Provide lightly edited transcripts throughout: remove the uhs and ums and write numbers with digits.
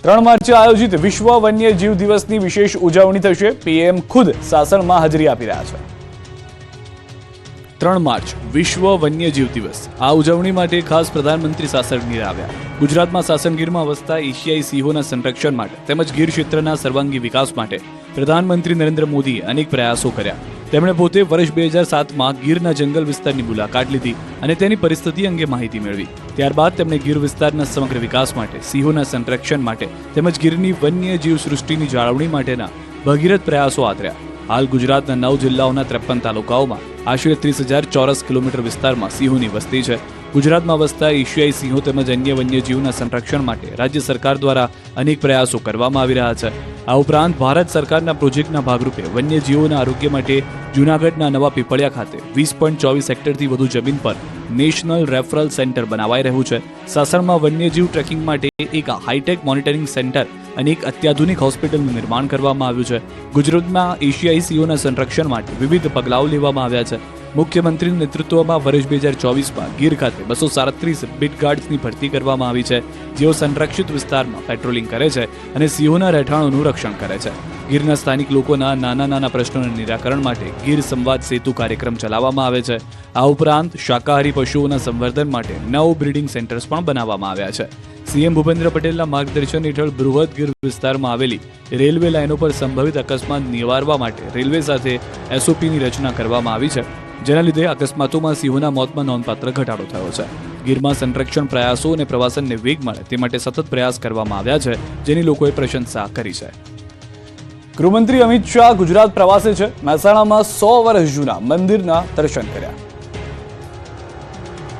3 માર્ચે આયોજિત વિશ્વ વન્યજીવ દિવસની વિશેષ ઉજવણી થશે। પીએમ ખુદ સાસણમાં હાજરી આપી રહ્યા છે। 3 માર્ચ વિશ્વ વન્યજીવ દિવસ। આ ઉજવણી માટે ખાસ પ્રધાનમંત્રી સાસણ ગીર આવ્યા। ગુજરાતમાં સાસણ ગીરમાં વસતા એશિયાઈ સિંહોના સંરક્ષણ માટે તેમજ ગીર ક્ષેત્રના સર્વાંગી વિકાસ માટે પ્રધાનમંત્રી નરેન્દ્ર મોદીએ અનેક પ્રયાસો કર્યા। તેમણે પોતે વર્ષ 2007માં ગીરના જંગલ વિસ્તારની મુલાકાત લીધી અને તેની પરિસ્થિતિ અંગે માહિતી મેળવી। ત્યારબાદ તેમણે ગીર વિસ્તારના સમગ્ર વિકાસ માટે, સિંહોના સંરક્ષણ માટે તેમજ ગીરની વન્યજીવ સૃષ્ટિની જાળવણી માટેના ભગીરથ પ્રયાસો આદર્યા। હાલ ગુજરાતના 9 જિલ્લાઓના 53 તાલુકાઓમાં આશરે 30,000 ચોરસ કિલોમીટર વિસ્તારમાં સિંહોની વસ્તી છે। ગુજરાતમાં વસતા એશિયાઈ સિંહો તેમજ અન્ય વન્યજીવના સંરક્ષણ માટે રાજ્ય સરકાર દ્વારા અનેક પ્રયાસો કરવામાં આવી રહ્યા છે। આ ઉપરાંત ભારત સરકારના પ્રોજેક્ટના ભાગરૂપે વન્યજીવોના આરોગ્ય માટે જૂનાગઢના નવા પીપળિયા ખાતે 20.24 હેક્ટરથી વધુ જમીન પર નેશનલ રેફરલ સેન્ટર બનાવાઈ રહ્યું છે। સાસણમાં વન્યજીવ ટ્રેકિંગ માટે એક હાઈટેક મોનિટરિંગ સેન્ટર અને એક અત્યાધુનિક હોસ્પિટલનું નિર્માણ કરવામાં આવ્યું છે। ગુજરાતમાં એશિયાઈ સિંહોના સંરક્ષણ માટે વિવિધ પગલાઓ લેવામાં આવ્યા છે। મુખ્યમંત્રીના નેતૃત્વમાં વર્ષ 2024માં ગીર ખાતે 237 બીટગાર્ડ્સની ભરતી કરવામાં આવી છે, જેઓ સંરક્ષિત વિસ્તારમાં પેટ્રોલિંગ કરે છે અને સિંહોના રહેઠાણોનું રક્ષણ કરે છે। ગીરના સ્થાનિક લોકોના નાના પ્રશ્નોના નિરાકરણ માટે ગીર સંવાદ સેતુ કાર્યક્રમ ચલાવવામાં આવે છે। આ ઉપરાંત શાકાહારી પશુઓના સંવર્ધન માટે 9 બ્રીડિંગ સેન્ટર્સ પણ બનાવવામાં આવ્યા છે। સીએમ ભૂપેન્દ્ર પટેલના માર્ગદર્શન હેઠળ બૃહદ ગીર વિસ્તારમાં આવેલી રેલવે લાઇનો પર સંભવિત અકસ્માત નિવારવા માટે રેલવે સાથે એસઓપીની રચના કરવામાં આવી છે, જેના લીધે અકસ્માતોમાં સિંહોના મોતમાં નોંધપાત્ર ઘટાડો થયો છે। ગીરમાં સંરક્ષણ પ્રયાસો અને પ્રવાસનને વેગ મળે તે માટે સતત પ્રયાસ કરવામાં આવ્યા છે, જેની લોકોએ પ્રશંસા કરી છે। ગૃહમંત્રી અમિત શાહ ગુજરાત પ્રવાસે છે। મહેસાણામાં 100 વર્ષ જૂના મંદિરના દર્શન કર્યા।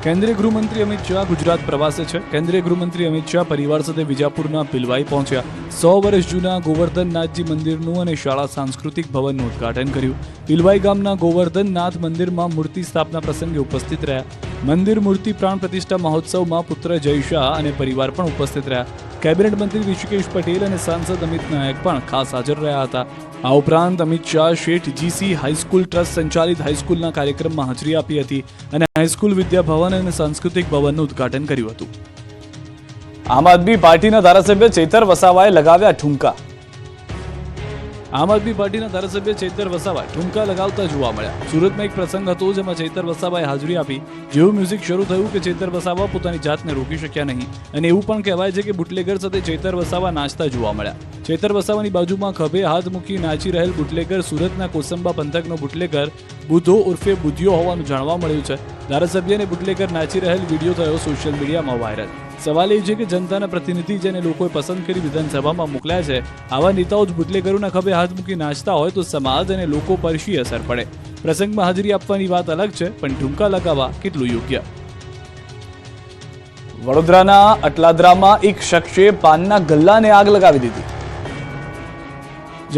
કેન્દ્રીય ગૃહમંત્રી અમિત શાહ ગુજરાત પ્રવાસે છે। કેન્દ્રીય ગૃહમંત્રી અમિત શાહ પરિવાર સાથે વિજાપુરના પિલવાઈ પહોંચ્યા। 100 વર્ષ જૂના ગોવર્ધનનાથજી મંદિરનું અને શાળા સાંસ્કૃતિક ભવનનું ઉદ્ઘાટન કર્યું। પિલવાઈ ગામના ગોવર્ધનનાથ મંદિરમાં મૂર્તિ સ્થાપના પ્રસંગે ઉપસ્થિત રહ્યા। મંદિર મૂર્તિ પ્રાણ પ્રતિષ્ઠા મહોત્સવમાં પુત્ર જય શાહ અને પરિવાર પણ ઉપસ્થિત રહ્યા। કેબિનેટ મંત્રી ઋષિકેશ પટેલ અને સાંસદ અમિત નાયક પણ ખાસ હાજર રહ્યા હતા। આ ઉપરાંત અમિત શાહ શેઠ જીસી હાઈસ્કૂલ ટ્રસ્ટ સંચાલિત હાઈસ્કૂલના કાર્યક્રમમાં હાજરી આપી હતી અને હાઈસ્કૂલ વિદ્યાભવન અને સાંસ્કૃતિક ભવનનું ઉદ્ઘાટન કર્યું હતું। આમ આદમી પાર્ટીના ધારાસભ્ય ચેતર વસાવાએ લગાવ્યા ઠુમકા। આમ આદમી પાર્ટીના ધારાસભ્ય ચેતર વસાવા ઠુમકા લગાવતા જોવા મળ્યા। સુરતમાં એક પ્રસંગ હતો જેમાં ચેતર વસાવાએ હાજરી આપી। જેવું મ્યુઝિક શરૂ થયું કે ચેતર વસાવા પોતાની જાતને રોકી શક્યા નહીં અને એવું પણ કહેવાય છે કે બુટલેગર સાથે ચેતર વસાવા નાચતા જોવા મળ્યા। ચેતર વસાવાની બાજુમાં ખભે હાથ મૂકી નાચી રહેલ બુટલેગર સુરતના કોસંબા પંથકનો બુટલેગર બુધો ઉર્ફે બુધિયો હોવાનું જાણવા મળ્યું છે। ધારાસભ્યને બુટલેગર નાચી રહેલ વિડીયો થયો સોશિયલ મીડિયામાં વાયરલ। સવાલ એ છે કે જનતાના પ્રતિનિધિ જેને લોકોએ પસંદ કરી વિધાનસભામાં મોકલ્યા છે, આવા નેતાઓ જ બુટલેગરોના ખભે હાથ મૂકી નાચતા હોય તો સમાજ અને લોકો પર શી અસર પડે? પ્રસંગમાં હાજરી આપવાની વાત અલગ છે, પણ ઠુમકા લગાવવા કેટલું યોગ્ય? વડોદરાના અટલાદરામાં એક શખ્સે પાનના ગલ્લાને આગ લગાવી દીધી।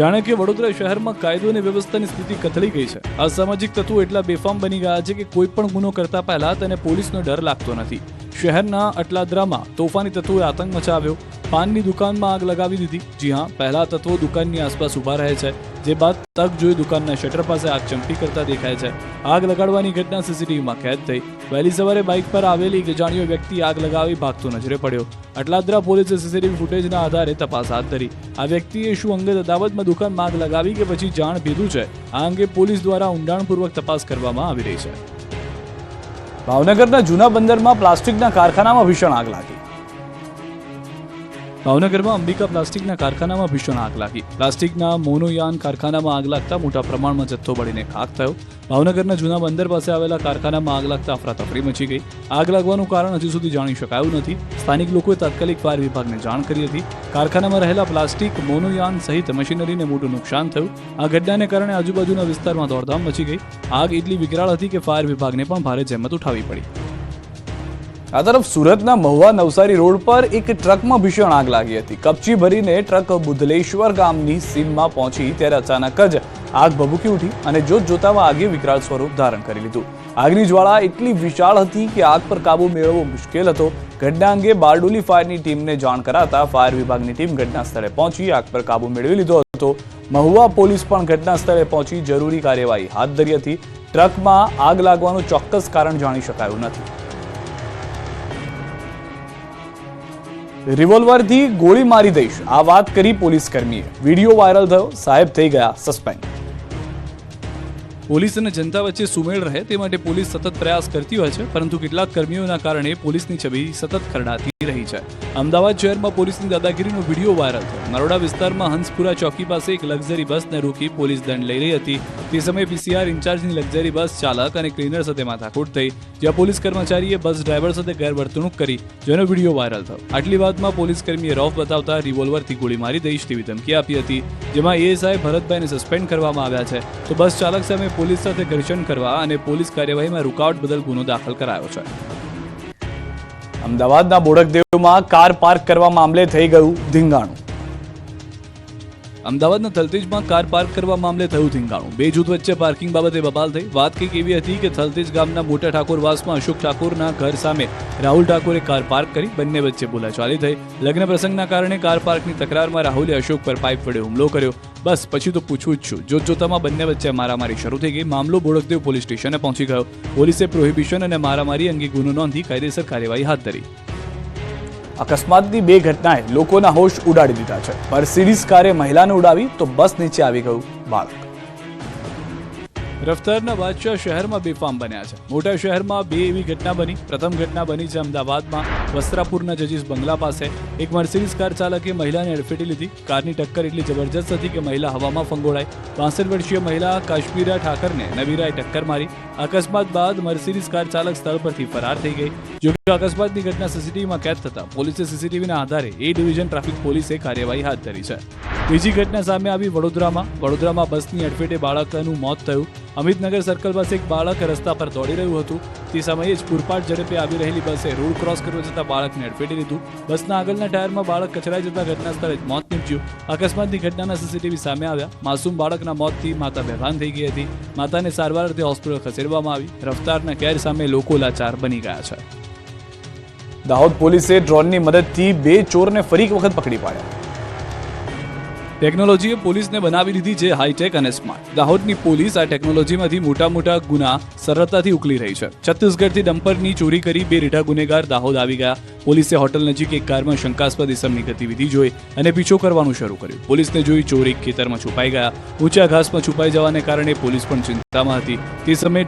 જાણે કે વડોદરા શહેરમાં કાયદો અને વ્યવસ્થાની સ્થિતિ કથળી ગઈ છે। અસામાજિક તત્વો એટલા બેફામ બની ગયા છે કે કોઈ પણ ગુનો કરતા પહેલા તેને પોલીસનો ડર લાગતો નથી। શહેરના અટલાદરામાં તોફાની તત્વોએ આતંક મચાવ્યો। પાનની દુકાનમાં આગ લગાવી દીધી। જી હા, પહેલા તત્વો દુકાનની આસપાસ ઊભા રહે છે, જે બાદ તક જોઈ દુકાનના શટર પાસે આગ ચમકી કરતા દેખાય છે। આગ લગાડવાની ઘટના સીસીટીવીમાં કેદ થઈ। વહેલી સવારે બાઇક પર આવેલી એક અજાણ્યો વ્યક્તિ આગ લગાવી ભાગતો નજરે પડ્યો। અટલાદરા પોલીસે સીસીટીવી ફૂટેજના આધારે તપાસ હાથ ધરી। આ વ્યક્તિએ શું અંગત અદાવતમાં દુકાનમાં આગ લગાવી કે પછી જાણ ભીધું છે, આ અંગે પોલીસ દ્વારા ઊંડાણપૂર્વક તપાસ કરવામાં આવી રહી છે। ભાવનગરના જૂના બંદરમાં પ્લાસ્ટિકના કારખાનામાં ભીષણ આગ લાગી। ભાવનગરમાં અંબિકા પ્લાસ્ટિકના કારખાનામાં ભીષણ આગ લાગી। પ્લાસ્ટિકના મોનોયાન કારખાનામાં આગ લાગતા મોટા પ્રમાણમાં જથ્થો બળીને ખાખ થયો। ભાવનગરના જૂના બંદર પાસે આવેલા કારખાનામાં આગ લાગતા અફરાતફરી મચી ગઈ। આગ લાગવાનું કારણ હજુ સુધી જાણી શકાયું નથી। સ્થાનિક લોકોએ તાત્કાલિક ફાયર વિભાગને જાણ કરી હતી। કારખાનામાં રહેલા પ્લાસ્ટિક મોનોયાન સહિત મશીનરીને મોટું નુકસાન થયું। આ ઘટનાને કારણે આજુબાજુના વિસ્તારમાં દોડધામ મચી ગઈ। આગ એટલી વિકરાળ હતી કે ફાયર વિભાગને પણ ભારે જહેમત ઉઠાવવી પડી। આ તરફ સુરતના મહુવા નવસારી રોડ પર એક ટ્રકમાં ભીષણ આગ લાગી હતી। કપચી ભરીને ટ્રક બુધલેશ્વર ગામની સીમમાં પહોંચી ત્યારે અચાનક જ આગ ભભૂકી ઉઠી અને જોતજોતામાં આગે વિકરાળ સ્વરૂપ ધારણ કરી લીધું। આગની જ્વાળા એટલી વિશાળ હતી કે આગ પર કાબુ મેળવવો મુશ્કેલ હતો। ઘટના અંગે બારડોલી ફાયરની ટીમને જાણ કરાતા ફાયર વિભાગની ટીમ ઘટના સ્થળે પહોંચી આગ પર કાબુ મેળવી લીધો હતો। મહુવા પોલીસ પણ ઘટના સ્થળે પહોંચી જરૂરી કાર્યવાહી હાથ ધરી હતી। ટ્રકમાં આગ લાગવાનું ચોક્કસ કારણ જાણી શકાયું નથી। રિવોલ્વરથી ગોળી મારી દઈશ, આ વાત કરી પોલીસ કર્મીએ. વિડીયો વાયરલ થયો, સાહેબ થઈ ગયા સસ્પેન્ડ. પોલીસ અને જનતા વચ્ચે સુમેળ રહે તે માટે પોલીસ સતત પ્રયાસ કરતી હોય છે, પરંતુ કેટલાક કર્મીઓના કારણે પોલીસની છબી સતત ખરડાતી રહી છે. અમદાવાદ શહેરમાં પોલીસની દાદાગીરીનો વિડીયો વાયરલ થયો. નરોડા વિસ્તારમાં હંસપુરા ચોકી પાસે એક લક્ઝરી બસને રોકી પોલીસ દંડ લઈ રહી હતી. તે સમયે પીસીઆર ઇન્ચાર્જની લક્ઝરી બસ ચાલક અને ક્લીનર સાથે માથાકૂટ થઈ, જ્યાં પોલીસ કર્મચારીએ બસ ડ્રાઈવર સાથે ગેરવર્તણૂક કરી, જેનો વિડીયો વાયરલ થયો. આટલી વાતમાં પોલીસ કર્મીએ રોફ બતાવતા રિવોલ્વરથી ગોળી મારી દઈશ તેવી ધમકી આપી હતી, જેમાં એએસઆઈ ભરતભાઈને સસ્પેન્ડ કરવામાં આવ્યા છે. તો બસ ચાલક સામે પોલીસ સાથે ઘર્ષણ કરવા અને પોલીસ કાર્યવાહીમાં રૂકાવટ બદલ ગુનો દાખલ કરાયો છે. અમદાવાદના બોડકદેવમાં કાર પાર્ક કરવા મામલે થઈ ગયું ધીંગાણું. અમદાવાદના થલતેજમાં કાર પાર્ક કરવા મામલે થયું ધીંગાણું. બે જૂથ વચ્ચે પાર્કિંગ બાબતે બબાલ થઈ. વાત કંઈક એવી હતી કે થલતેજ ગામના મોટા ઠાકોરવાસમાં અશોક ઠાકોરના ઘર સામે રાહુલ ઠાકોરે કાર પાર્ક કરી. બંને વચ્ચે બોલાચાલી થઈ. લગ્ન પ્રસંગના કારણે કાર પાર્કની તકરારમાં રાહુલે અશોક પર પાઇપ વડે હુમલો કર્યો. બસ પછી તો પૂછવું જ છું. જોતજોતામાં બંને વચ્ચે મારામારી શરૂ થઈ ગઈ. મામલો બોડકદેવ પોલીસ સ્ટેશને પહોંચી ગયો. પોલીસે પ્રોહિબિશન અને મારામારી અંગે ગુનો નોંધી કાયદેસર કાર્યવાહી હાથ ધરી. અકસ્માતની બે ઘટનાએ લોકોના હોશ ઉડાડી દીધા છે. મર્સિડીઝ કારે મહિલાને ઉડાવી તો બસ નીચે આવી ગયું બાળક. રફતારના બાદશાહ શહેરમાં બેફામ બન્યા છે. મોટા શહેરમાં બે એવી ઘટના બની. પ્રથમ ઘટના બની છે અમદાવાદમાં વસ્ત્રાપુરના જજીસ બંગલા પાસે. એક મર્સિડીઝ કાર ચાલકે મહિલાને અડફેટી લીધી. કારની ટક્કર એટલી જબરજસ્ત હતી કે મહિલા હવામાં ફંગોળાઈ. 62 વર્ષીય મહિલા કાશ્મીરા ઠાકરને નવીરાએ ટક્કર મારી. અકસ્માત બાદ મર્સિડીઝ કાર ચાલક સ્થળ પરથી ફરાર થઈ ગઈ. જોકે અકસ્માતની ઘટના સીસીટીવીમાં કેદ થતા પોલીસે સીસીટીવીના આધારે એ ડિવિઝન ટ્રાફિક પોલીસે કાર્યવાહી હાથ ધરી છે. બીજી ઘટના સામે આવી વડોદરામાં બસની અડફેટે બાળકનું મોત થયું. અમિતનગર સર્કલ પાસે એક બાળક રસ્તા પર દોડી રહ્યું હતું. તે સમયે જ પૂરપાટ ઝડપે આવી રહેલી બસે રોડ ક્રોસ કરવા જતા બાળકને અડફેટી લીધું. બસના આગળના ટાયરમાં બાળક કચરાઈ જતા ઘટના સ્થળે જ મોત નીપજ્યું. અકસ્માતની ઘટનાના સીસીટીવી સામે આવ્યા. માસૂમ બાળકના મોતથી માતા બેભાન થઈ ગઈ હતી. માતાને સારવાર અર્થે હોસ્પિટલ ખસેડવામાં આવી. રફતારના કેર સામે લોકો લાચાર બની ગયા છે. દાહોદ પોલીસે ડ્રોનની મદદથી બે ચોરને ફરી એક વખત પકડી પાડ્યા. ટેકનોલોજીએ પોલીસને બનાવી દીધી છે હાઈટેક અને સ્માર્ટ. દાહોદની પોલીસ આ ટેકનોલોજીમાંથી મોટા ગુના સરળતાથી ઉકલી રહી છે. છત્તીસગઢથી ડમ્પરની ચોરી કરી બે રીઢા ગુનેગાર દાહોદ આવી ગયા. પોલીસે હોટલ નજીક એક કારમાં શંકાસ્પદ ઇસમની ગતિવિધિ જોઈ અને પીછો કરવાનું શરૂ કર્યું. પોલીસને જોઈ ચોર એક ખેતરમાં છુપાઈ ગયા. ઊંચા ઘાસમાં છુપાઈ જવાને કારણે પોલીસ પણ ચિંતામાં હતી. તે સમયે